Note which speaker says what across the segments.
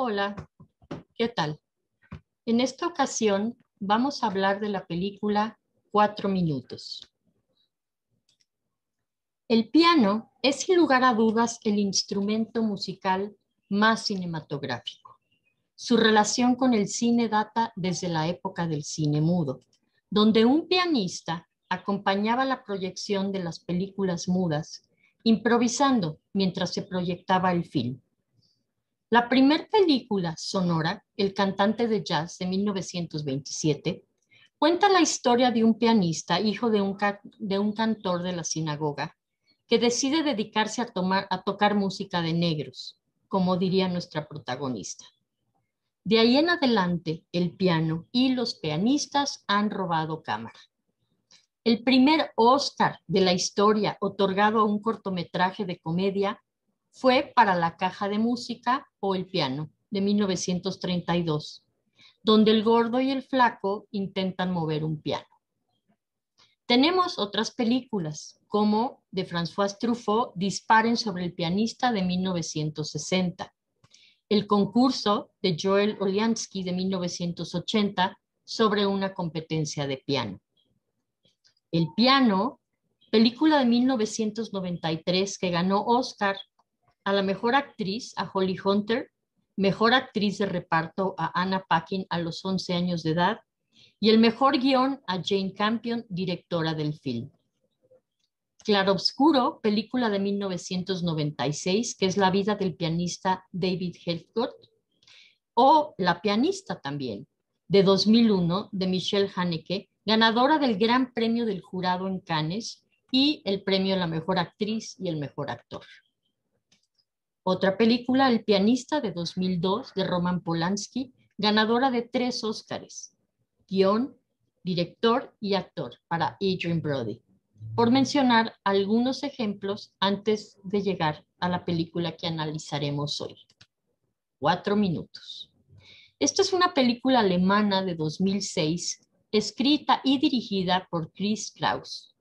Speaker 1: Hola, ¿qué tal? En esta ocasión vamos a hablar de la película 4 minutos. El piano es sin lugar a dudas el instrumento musical más cinematográfico. Su relación con el cine data desde la época del cine mudo, donde un pianista acompañaba la proyección de las películas mudas, improvisando mientras se proyectaba el film. La primer película sonora, El cantante de jazz de 1927, cuenta la historia de un pianista, hijo de un cantor de la sinagoga, que decide dedicarse a tocar música de negros, como diría nuestra protagonista. De ahí en adelante, el piano y los pianistas han robado cámara. El primer Oscar de la historia otorgado a un cortometraje de comedia fue para La caja de música o El piano, de 1932, donde el gordo y el flaco intentan mover un piano. Tenemos otras películas, como de François Truffaut, Disparen sobre el pianista, de 1960, El concurso de Joel Oliansky, de 1980, sobre una competencia de piano. El piano, película de 1993 que ganó Oscar a la mejor actriz, a Holly Hunter, mejor actriz de reparto a Anna Paquin a los 11 años de edad y el mejor guión a Jane Campion, directora del film. Claroscuro, película de 1996, que es la vida del pianista David Heathcote, o La pianista también, de 2001, de Michelle Haneke, ganadora del Gran Premio del Jurado en Cannes y el premio a la mejor actriz y el mejor actor. Otra película, El pianista, de 2002, de Roman Polanski, ganadora de 3 Óscares, guión, director y actor, para Adrien Brody, por mencionar algunos ejemplos antes de llegar a la película que analizaremos hoy. 4 minutos. Esta es una película alemana de 2006, escrita y dirigida por Chris Kraus.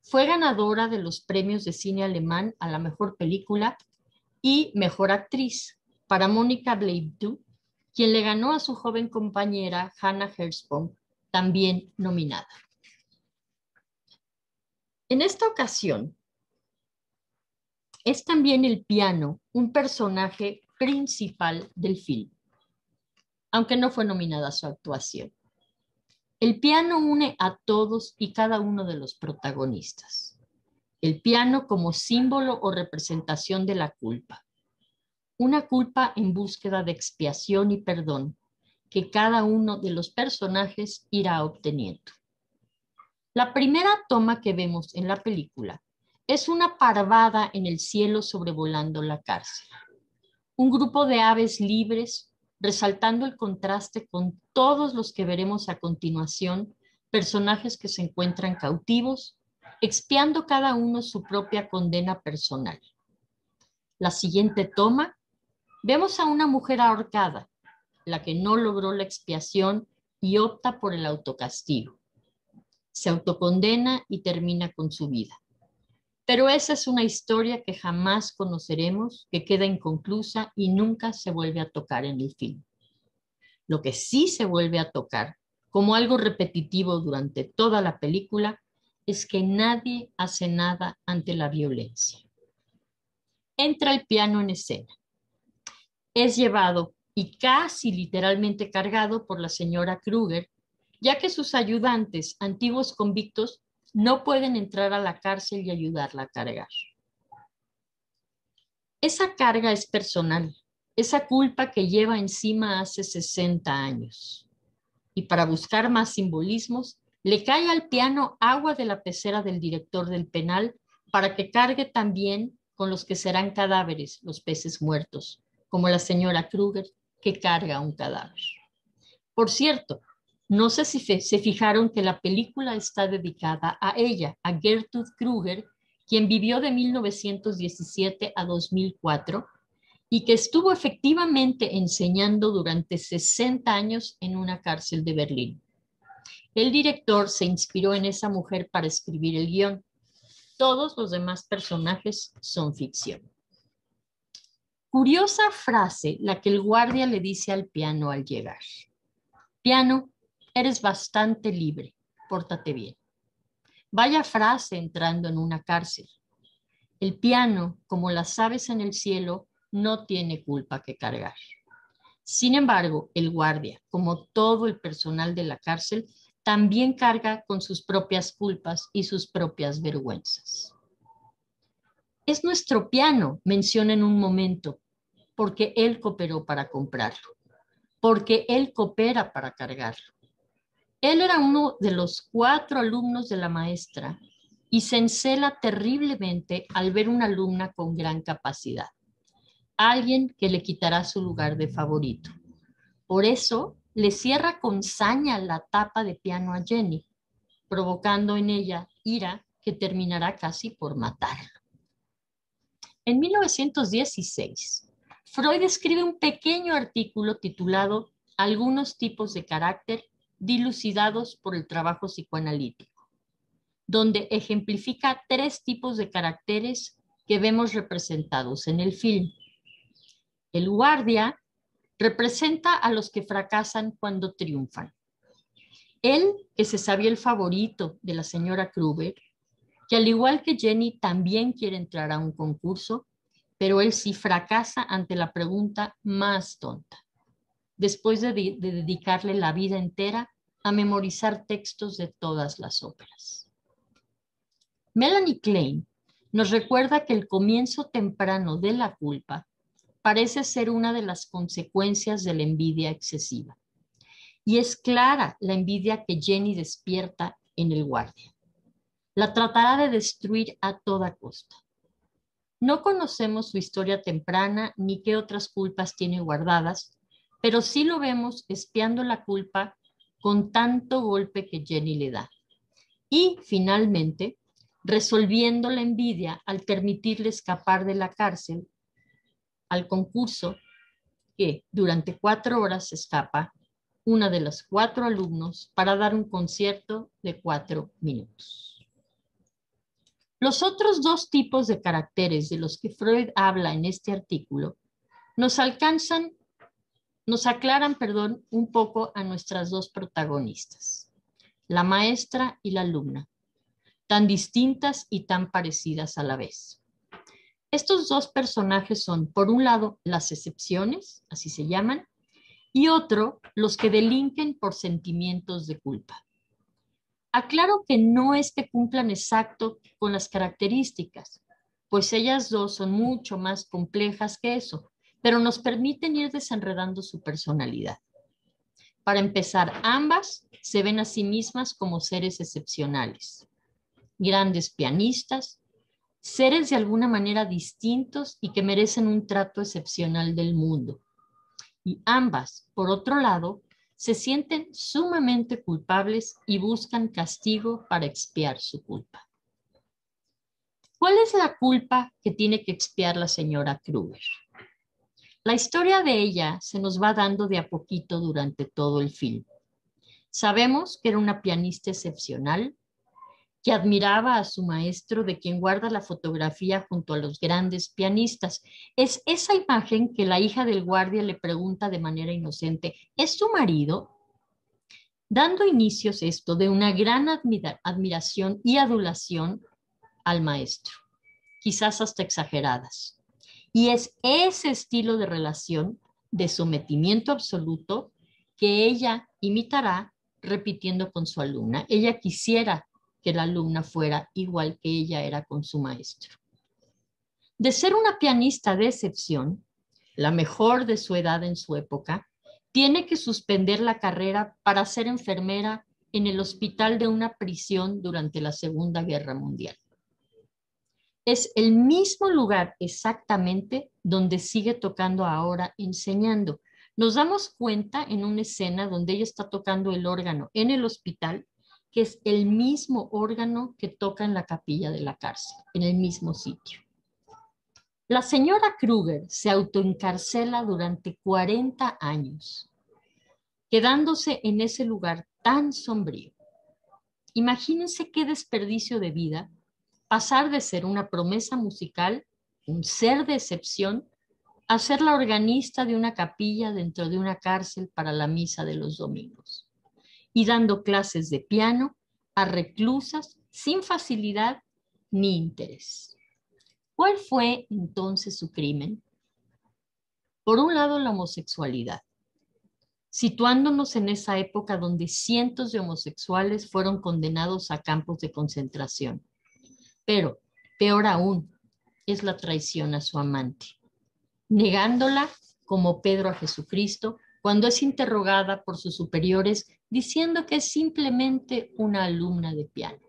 Speaker 1: Fue ganadora de los premios de cine alemán a la mejor película y mejor actriz para Monica Bleibtreu, quien le ganó a su joven compañera Hannah Herzog, también nominada. En esta ocasión, es también el piano un personaje principal del film, aunque no fue nominada a su actuación. El piano une a todos y cada uno de los protagonistas. El piano como símbolo o representación de la culpa. Una culpa en búsqueda de expiación y perdón que cada uno de los personajes irá obteniendo. La primera toma que vemos en la película es una parvada en el cielo sobrevolando la cárcel. Un grupo de aves libres, resaltando el contraste con todos los que veremos a continuación, personajes que se encuentran cautivos, expiando cada uno su propia condena personal. La siguiente toma, vemos a una mujer ahorcada, la que no logró la expiación y opta por el autocastigo. Se autocondena y termina con su vida. Pero esa es una historia que jamás conoceremos, que queda inconclusa y nunca se vuelve a tocar en el film. Lo que sí se vuelve a tocar, como algo repetitivo durante toda la película, es que nadie hace nada ante la violencia. Entra el piano en escena. Es llevado y casi literalmente cargado por la señora Kruger, ya que sus ayudantes, antiguos convictos, no pueden entrar a la cárcel y ayudarla a cargar. Esa carga es personal, esa culpa que lleva encima hace 60 años. Y para buscar más simbolismos, le cae al piano agua de la pecera del director del penal para que cargue también con los que serán cadáveres, los peces muertos, como la señora Kruger, que carga un cadáver. Por cierto, no sé si se fijaron que la película está dedicada a ella, a Gertrude Kruger, quien vivió de 1917 a 2004 y que estuvo efectivamente enseñando durante 60 años en una cárcel de Berlín. El director se inspiró en esa mujer para escribir el guión. Todos los demás personajes son ficción. Curiosa frase la que el guardia le dice al piano al llegar. Piano, eres bastante libre, pórtate bien. Vaya frase entrando en una cárcel. El piano, como las aves en el cielo, no tiene culpa que cargar. Sin embargo, el guardia, como todo el personal de la cárcel, también carga con sus propias culpas y sus propias vergüenzas. Es nuestro piano, menciona en un momento, porque él cooperó para comprarlo, porque él coopera para cargarlo. Él era uno de los 4 alumnos de la maestra y se encela terriblemente al ver una alumna con gran capacidad, alguien que le quitará su lugar de favorito. Por eso le cierra con saña la tapa de piano a Jenny, provocando en ella ira que terminará casi por matarla. En 1916, Freud escribe un pequeño artículo titulado Algunos tipos de carácter dilucidados por el trabajo psicoanalítico, donde ejemplifica 3 tipos de caracteres que vemos representados en el film. El guardia representa a los que fracasan cuando triunfan. Él, que se sabía el favorito de la señora Kruger, que al igual que Jenny también quiere entrar a un concurso, pero él sí fracasa ante la pregunta más tonta, después de dedicarle la vida entera a memorizar textos de todas las óperas. Melanie Klein nos recuerda que el comienzo temprano de la culpa parece ser una de las consecuencias de la envidia excesiva. Y es clara la envidia que Jenny despierta en el guardia. La tratará de destruir a toda costa. No conocemos su historia temprana ni qué otras culpas tiene guardadas, pero sí lo vemos espiando la culpa con tanto golpe que Jenny le da. Y finalmente, resolviendo la envidia al permitirle escapar de la cárcel al concurso que durante 4 horas escapa una de los 4 alumnos para dar un concierto de 4 minutos. Los otros 2 tipos de caracteres de los que Freud habla en este artículo nos aclaran, un poco a nuestras 2 protagonistas, la maestra y la alumna, tan distintas y tan parecidas a la vez. Estos 2 personajes son, por un lado, las excepciones, así se llaman, y otro, los que delinquen por sentimientos de culpa. Aclaro que no es que cumplan exacto con las características, pues ellas 2 son mucho más complejas que eso, pero nos permiten ir desenredando su personalidad. Para empezar, ambas se ven a sí mismas como seres excepcionales, grandes pianistas, seres de alguna manera distintos y que merecen un trato excepcional del mundo. Y ambas, por otro lado, se sienten sumamente culpables y buscan castigo para expiar su culpa. ¿Cuál es la culpa que tiene que expiar la señora Kruger? La historia de ella se nos va dando de a poquito durante todo el film. Sabemos que era una pianista excepcional, que admiraba a su maestro de quien guarda la fotografía junto a los grandes pianistas. Es esa imagen que la hija del guardia le pregunta de manera inocente, ¿es tu marido? Dando inicios esto de una gran admiración y adulación al maestro, quizás hasta exageradas. Y es ese estilo de relación de sometimiento absoluto que ella imitará repitiendo con su alumna. Ella quisiera que la alumna fuera igual que ella era con su maestro. De ser una pianista de excepción, la mejor de su edad en su época, tiene que suspender la carrera para ser enfermera en el hospital de una prisión durante la Segunda Guerra Mundial. Es el mismo lugar exactamente donde sigue tocando ahora enseñando. Nos damos cuenta en una escena donde ella está tocando el órgano en el hospital, que es el mismo órgano que toca en la capilla de la cárcel, en el mismo sitio. La señora Kruger se autoencarcela durante 40 años, quedándose en ese lugar tan sombrío. Imagínense qué desperdicio de vida pasar de ser una promesa musical, un ser de excepción, a ser la organista de una capilla dentro de una cárcel para la misa de los domingos y dando clases de piano a reclusas sin facilidad ni interés. ¿Cuál fue entonces su crimen? Por un lado, la homosexualidad, situándonos en esa época donde cientos de homosexuales fueron condenados a campos de concentración. Pero, peor aún, es la traición a su amante, negándola como Pedro a Jesucristo cuando es interrogada por sus superiores diciendo que es simplemente una alumna de piano,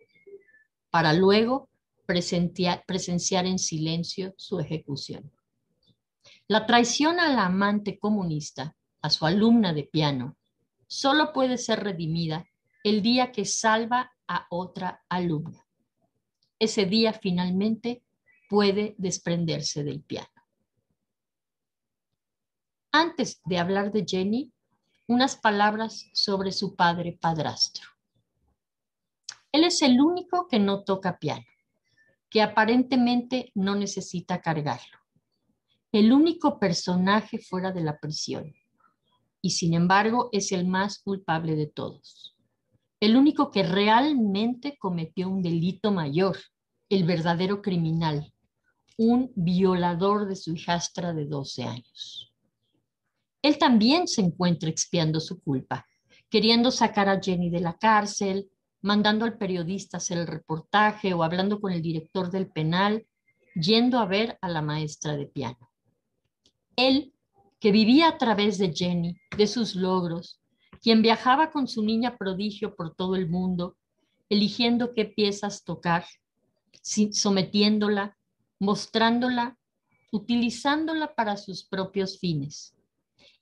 Speaker 1: para luego presenciar en silencio su ejecución. La traición a la amante comunista, a su alumna de piano, solo puede ser redimida el día que salva a otra alumna. Ese día finalmente puede desprenderse del piano. Antes de hablar de Jenny, unas palabras sobre su padre padrastro. Él es el único que no toca piano, que aparentemente no necesita cargarlo. El único personaje fuera de la prisión. Y sin embargo es el más culpable de todos. El único que realmente cometió un delito mayor, el verdadero criminal, un violador de su hijastra de 12 años. Él también se encuentra expiando su culpa, queriendo sacar a Jenny de la cárcel, mandando al periodista a hacer el reportaje o hablando con el director del penal, yendo a ver a la maestra de piano. Él, que vivía a través de Jenny, de sus logros, quien viajaba con su niña prodigio por todo el mundo, eligiendo qué piezas tocar, sometiéndola, mostrándola, utilizándola para sus propios fines.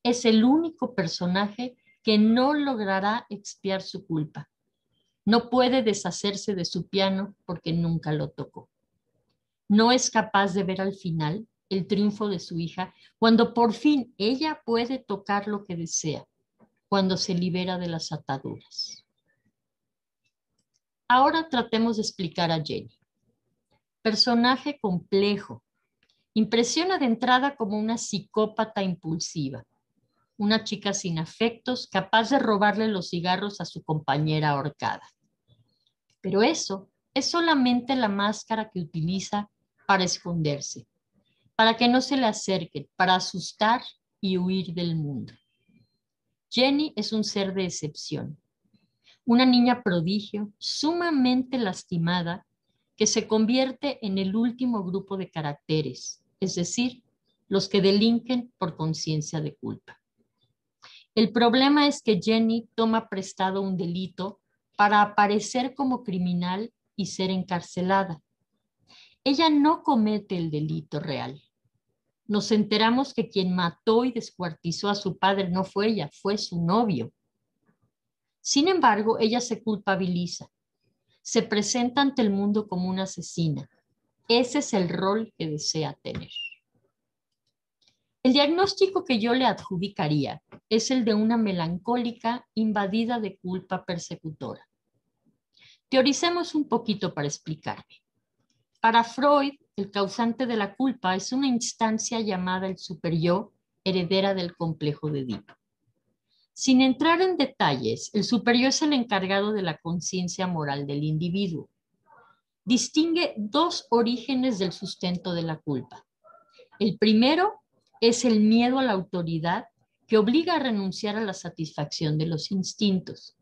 Speaker 1: Es el único personaje que no logrará expiar su culpa. No puede deshacerse de su piano porque nunca lo tocó. No es capaz de ver al final el triunfo de su hija cuando por fin ella puede tocar lo que desea, cuando se libera de las ataduras. Ahora tratemos de explicar a Jenny. Personaje complejo. Impresiona de entrada como una psicópata impulsiva, una chica sin afectos capaz de robarle los cigarros a su compañera ahorcada. Pero eso es solamente la máscara que utiliza para esconderse, para que no se le acerquen, para asustar y huir del mundo. Jenny es un ser de excepción, una niña prodigio sumamente lastimada que se convierte en el último grupo de caracteres, es decir, los que delinquen por conciencia de culpa. El problema es que Jenny toma prestado un delito para aparecer como criminal y ser encarcelada. Ella no comete el delito real. Nos enteramos que quien mató y descuartizó a su padre no fue ella, fue su novio. Sin embargo, ella se culpabiliza. Se presenta ante el mundo como una asesina. Ese es el rol que desea tener. El diagnóstico que yo le adjudicaría es el de una melancólica invadida de culpa persecutora. Teoricemos un poquito para explicarme. Para Freud, el causante de la culpa es una instancia llamada el superyo, heredera del complejo de Edipo. Sin entrar en detalles, el superyo es el encargado de la conciencia moral del individuo. Distingue dos orígenes del sustento de la culpa. El primero es el miedo a la autoridad que obliga a renunciar a la satisfacción de los instintos.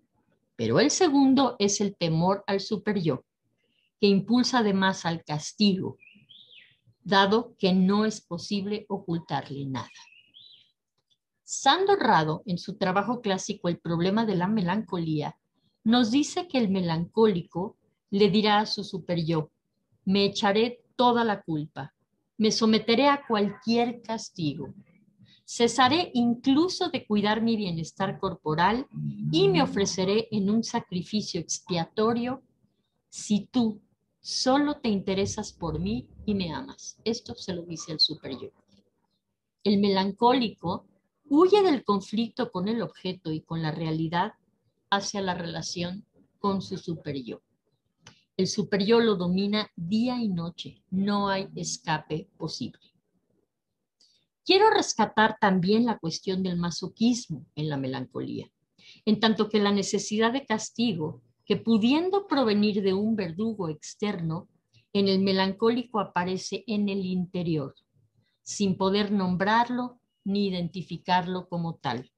Speaker 1: Pero el segundo es el temor al superyo, que impulsa además al castigo, dado que no es posible ocultarle nada. Sandor Rado, en su trabajo clásico El problema de la melancolía, nos dice que el melancólico le dirá a su superyo: me echaré toda la culpa, me someteré a cualquier castigo, cesaré incluso de cuidar mi bienestar corporal y me ofreceré en un sacrificio expiatorio si tú solo te interesas por mí y me amas. Esto se lo dice el superyo. El melancólico huye del conflicto con el objeto y con la realidad hacia la relación con su superyo. El superyo lo domina día y noche, no hay escape posible. Quiero rescatar también la cuestión del masoquismo en la melancolía, en tanto que la necesidad de castigo, que pudiendo provenir de un verdugo externo, en el melancólico aparece en el interior, sin poder nombrarlo ni identificarlo como tal.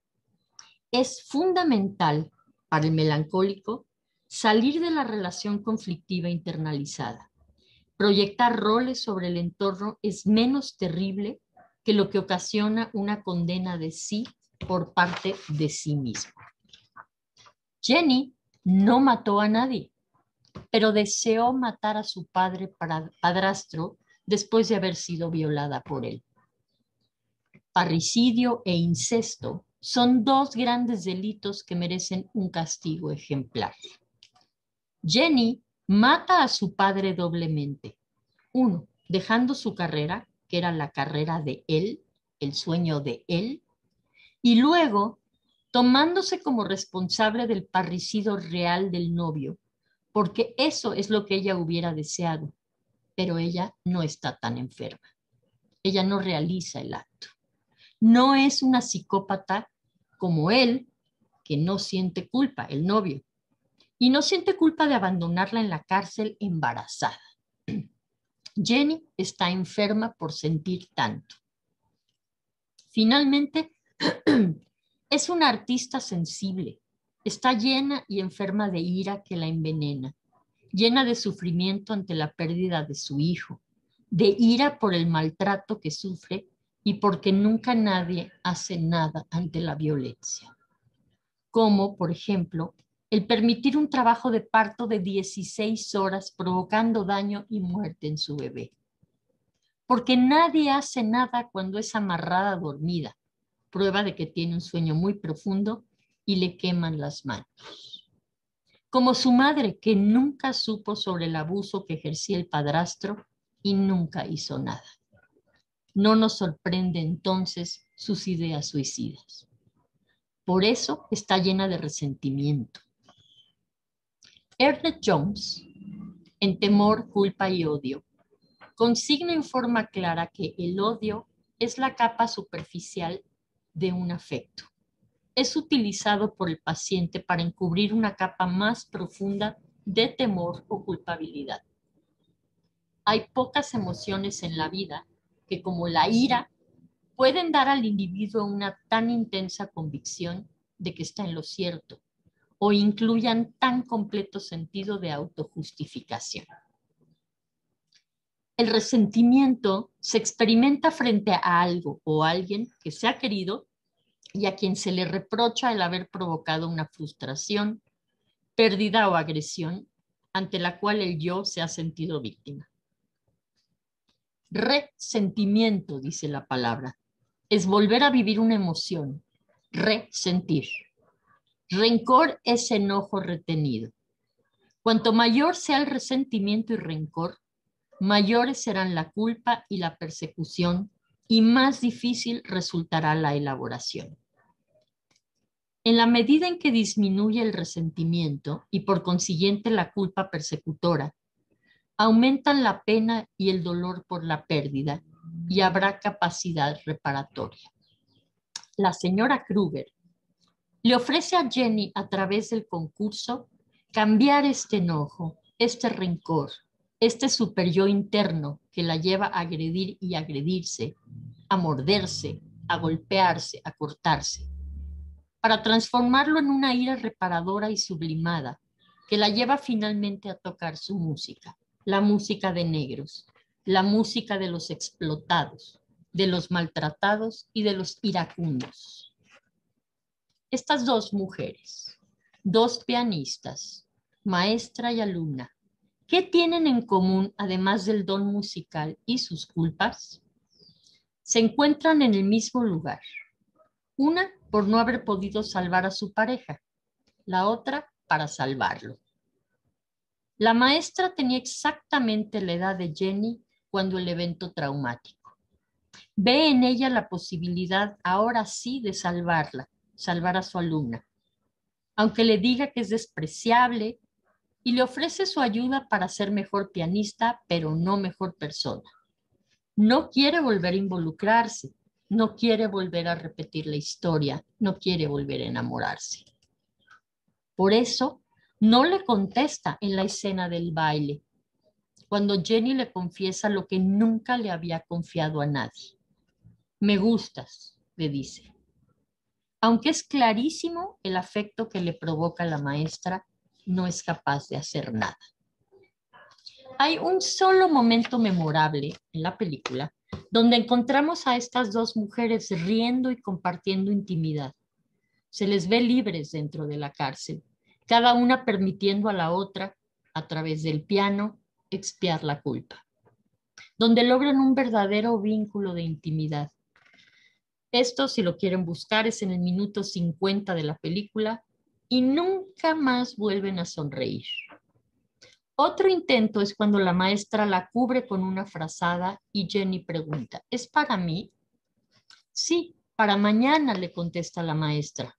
Speaker 1: Es fundamental para el melancólico salir de la relación conflictiva internalizada. Proyectar roles sobre el entorno es menos terrible que lo que ocasiona una condena de sí por parte de sí mismo. Jenny no mató a nadie, pero deseó matar a su padre padrastro después de haber sido violada por él. Parricidio e incesto son dos grandes delitos que merecen un castigo ejemplar. Jenny mata a su padre doblemente. Uno, dejando su carrera, que era la carrera de él, el sueño de él, y luego tomándose como responsable del parricidio real del novio, porque eso es lo que ella hubiera deseado, pero ella no está tan enferma. Ella no realiza el acto. No es una psicópata como él, que no siente culpa, el novio, y no siente culpa de abandonarla en la cárcel embarazada. Jenny está enferma por sentir tanto. Finalmente, es una artista sensible. Está llena y enferma de ira que la envenena, llena de sufrimiento ante la pérdida de su hijo, de ira por el maltrato que sufre y porque nunca nadie hace nada ante la violencia. Como, por ejemplo, el permitir un trabajo de parto de 16 horas provocando daño y muerte en su bebé. Porque nadie hace nada cuando es amarrada dormida, prueba de que tiene un sueño muy profundo y le queman las manos. Como su madre, que nunca supo sobre el abuso que ejercía el padrastro y nunca hizo nada. No nos sorprende entonces sus ideas suicidas. Por eso está llena de resentimiento. Ernest Jones, en Temor, Culpa y Odio, consigna en forma clara que el odio es la capa superficial de un afecto. Es utilizado por el paciente para encubrir una capa más profunda de temor o culpabilidad. Hay pocas emociones en la vida que, como la ira, pueden dar al individuo una tan intensa convicción de que está en lo cierto o incluyan tan completo sentido de autojustificación. El resentimiento se experimenta frente a algo o alguien que se ha querido y a quien se le reprocha el haber provocado una frustración, pérdida o agresión ante la cual el yo se ha sentido víctima. Resentimiento, dice la palabra, es volver a vivir una emoción, resentir. Rencor es enojo retenido. Cuanto mayor sea el resentimiento y rencor, mayores serán la culpa y la persecución y más difícil resultará la elaboración. En la medida en que disminuye el resentimiento y por consiguiente la culpa persecutora, aumentan la pena y el dolor por la pérdida y habrá capacidad reparatoria. La señora Kruger le ofrece a Jenny a través del concurso cambiar este enojo, este rencor, este superyo interno que la lleva a agredir y agredirse, a morderse, a golpearse, a cortarse, para transformarlo en una ira reparadora y sublimada que la lleva finalmente a tocar su música, la música de negros, la música de los explotados, de los maltratados y de los iracundos. Estas dos mujeres, dos pianistas, maestra y alumna, ¿qué tienen en común además del don musical y sus culpas? Se encuentran en el mismo lugar. Una por no haber podido salvar a su pareja, la otra para salvarlo. La maestra tenía exactamente la edad de Jenny cuando el evento traumático. Ve en ella la posibilidad ahora sí de salvarla, salvar a su alumna, aunque le diga que es despreciable y le ofrece su ayuda para ser mejor pianista, pero no mejor persona. No quiere volver a involucrarse, No quiere volver a repetir la historia, no quiere volver a enamorarse. Por eso, no le contesta en la escena del baile, cuando Jenny le confiesa lo que nunca le había confiado a nadie. Me gustas, le dice. Aunque es clarísimo el afecto que le provoca la maestra, no es capaz de hacer nada. Hay un solo momento memorable en la película donde encontramos a estas dos mujeres riendo y compartiendo intimidad. Se les ve libres dentro de la cárcel, cada una permitiendo a la otra, a través del piano, expiar la culpa, donde logran un verdadero vínculo de intimidad. Esto, si lo quieren buscar, es en el minuto 50 de la película y nunca más vuelven a sonreír. Otro intento es cuando la maestra la cubre con una frazada y Jenny pregunta, ¿es para mí? Sí, para mañana, le contesta la maestra.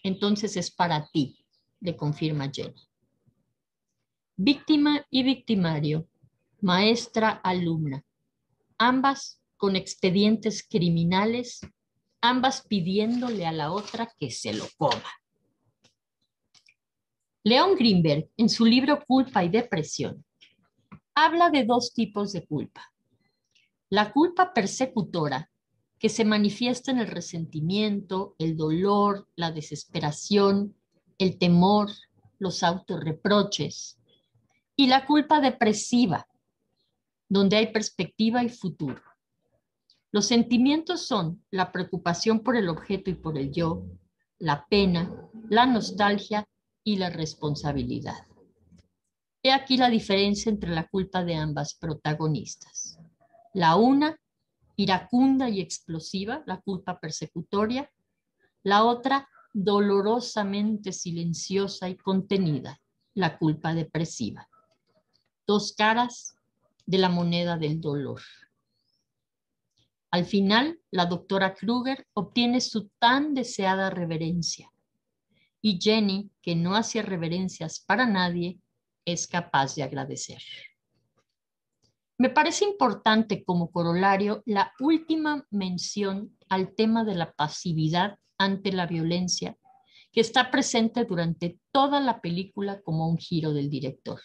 Speaker 1: Entonces es para ti, le confirma Jenny. Víctima y victimario, maestra-alumna, ambas con expedientes criminales, ambas pidiéndole a la otra que se lo coma. Leon Greenberg, en su libro Culpa y Depresión, habla de dos tipos de culpa. La culpa persecutora, que se manifiesta en el resentimiento, el dolor, la desesperación, el temor, los autorreproches, y la culpa depresiva, donde hay perspectiva y futuro. Los sentimientos son la preocupación por el objeto y por el yo, la pena, la nostalgia y la responsabilidad. He aquí la diferencia entre la culpa de ambas protagonistas. La una, iracunda y explosiva, la culpa persecutoria. La otra, dolorosamente silenciosa y contenida, la culpa depresiva. Dos caras de la moneda del dolor. Al final, la doctora Kruger obtiene su tan deseada reverencia y Jenny, que no hacía reverencias para nadie, es capaz de agradecer. Me parece importante como corolario la última mención al tema de la pasividad ante la violencia, que está presente durante toda la película como un giro del director.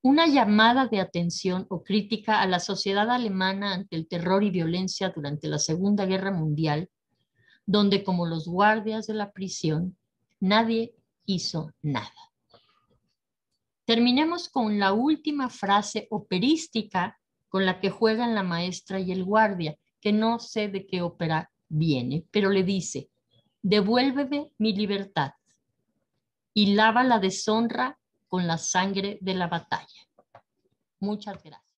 Speaker 1: Una llamada de atención o crítica a la sociedad alemana ante el terror y violencia durante la Segunda Guerra Mundial, donde como los guardias de la prisión, nadie hizo nada. Terminemos con la última frase operística con la que juegan la maestra y el guardia, que no sé de qué ópera viene, pero le dice, devuélveme mi libertad y lava la deshonra con la sangre de la batalla. Muchas gracias.